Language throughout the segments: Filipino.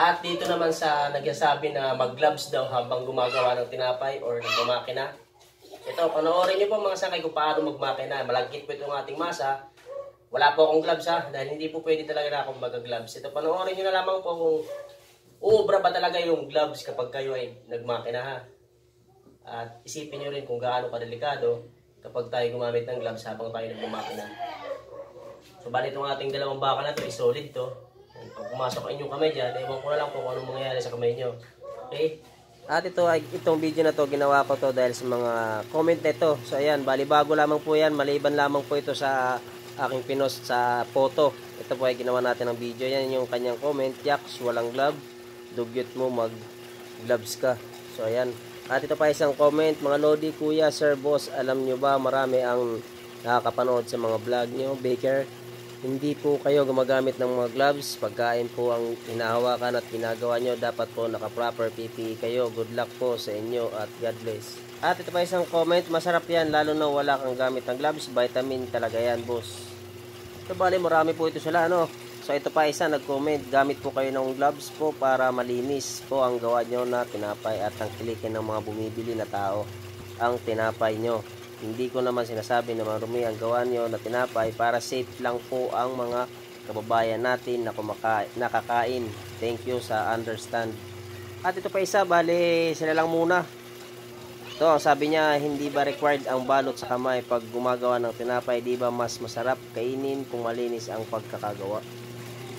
At dito naman sa nagsasabi na mag-gloves daw habang gumagawa ng tinapay or nagmamakina. Ito, panoorin niyo po mga sangkay kung paano magmakina. Malagkit po itong ating masa. Wala po akong gloves ha, dahil hindi po pwede talaga na akong mag-gloves. Ito, panoorin niyo na lamang po kung uubra ba talaga yung gloves kapag kayo ay nagmakina ha. At isipin niyo rin kung gaano kadelikado kapag tayo gumamit ng gloves habang tayo nagmamakina. So, bali itong ating dalawang baka na ito, is solid to. Pag pumasok ang inyong kamay dyan, ewan ko na lang po kung anong mangyayari sa kamay nyo. Okay? At itong video na to, ginawa ko to dahil sa mga comment nito. So ayan, bali bago lamang po yan, maliban lamang po ito sa aking pinost sa photo. Ito po ay ginawa natin ng video. Yan yung kanyang comment, Yaks, walang glove, dugyot mo, mag-gloves ka. So ayan. At ito pa isang comment, mga Lodi, Kuya, Sir, Boss, alam nyo ba marami ang nakakapanood sa mga vlog nyo, Baker? Hindi po kayo gumagamit ng mga gloves. Pagkain po ang hinahawakan at ginagawa nyo. Dapat po naka-proper PPE kayo. Good luck po sa inyo at God bless. At ito pa isang comment. Masarap yan lalo na wala kang gamit ng gloves. Vitamin talaga yan, boss. So bali marami po ito sila, ano. So ito pa isa nag-comment. Gamit po kayo ng gloves po para malinis po ang gawa nyo na tinapay at tangkilikin ng mga bumibili na tao ang tinapay nyo. Hindi ko naman sinasabi na marumi ang gawa nyo na tinapay para safe lang po ang mga kababayan natin na nakakain. Thank you sa understand. At ito pa isa, bali sila lang muna. Ito, sabi niya, hindi ba required ang balot sa kamay pag gumagawa ng tinapay? Di ba mas masarap kainin kung malinis ang pagkakagawa?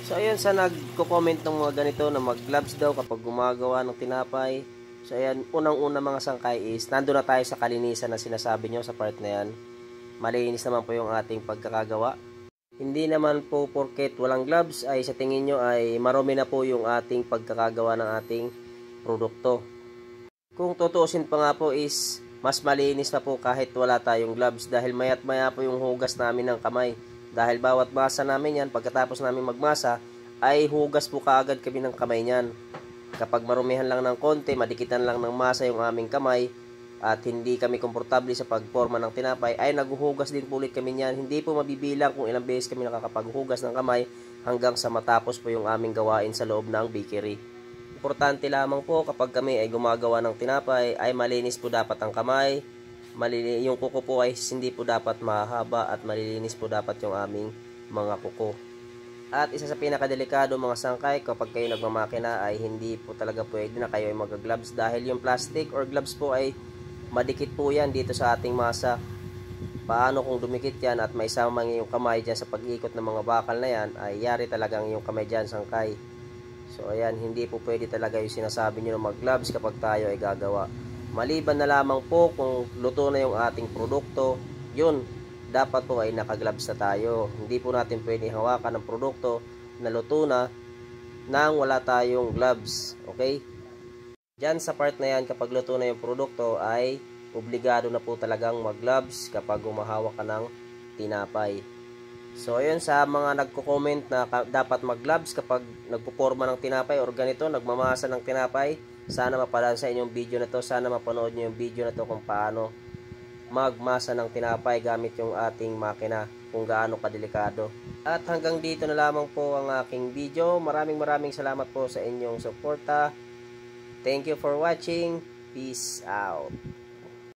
So ayun, sa nagko-comment ng mga ganito na mag-gloves daw kapag gumagawa ng tinapay. So ayan, unang-una mga sangkay is, nandun na tayo sa kalinisan na sinasabi nyo sa part na yan. Malinis naman po yung ating pagkakagawa. Hindi naman po porket walang gloves ay sa tingin nyo ay marumi na po yung ating pagkakagawa ng ating produkto. Kung tutuusin pa nga po is, mas malinis na po kahit wala tayong gloves dahil mayat maya po yung hugas namin ng kamay. Dahil bawat masa namin yan, pagkatapos namin magmasa, ay hugas po kaagad kami ng kamay nyan. Kapag marumihan lang ng konti, madikitan lang ng masa yung aming kamay at hindi kami komportable sa pagporma ng tinapay, ay naguhugas din po ulit kami niyan. Hindi po mabibilang kung ilang beses kami nakakapaghugas ng kamay hanggang sa matapos po yung aming gawain sa loob ng bakery. Importante lamang po kapag kami ay gumagawa ng tinapay, ay malinis po dapat ang kamay. Yung kuko po ay hindi po dapat mahaba at malilinis po dapat yung aming mga kuko. At isa sa pinakadelikado mga sangkay, kapag kayo nagmamakina ay hindi po talaga pwede na kayo ay mag-gloves dahil yung plastic or gloves po ay madikit po yan dito sa ating masa. Paano kung dumikit yan at may samang yung kamay dyan sa pag-ikot ng mga bakal na yan, ay yari talagang yung kamay dyan sangkay. So ayan, hindi po pwede talaga yung sinasabi nyo na mag-gloves kapag tayo ay gagawa. Maliban na lamang po kung luto na yung ating produkto, yun, dapat po ay naka-gloves na tayo. Hindi po natin pwedeng hawakan ng produkto na luto na nang wala tayong gloves. Okay? Diyan sa part na yan, kapag luto na yung produkto ay obligado na po talagang mag-gloves kapag humahawak ka ng tinapay. So ayun, sa mga nagko-comment na dapat mag-gloves kapag nagpuporma ng tinapay or ganito, nagmamasa ng tinapay, sana mapala sa inyong video na to. Sana mapanood nyo yung video na to kung paano magmasa ng tinapay gamit yung ating makina, kung gaano kadelikado. At hanggang dito na lamang po ang aking video. Maraming salamat po sa inyong suporta. Thank you for watching. Peace out.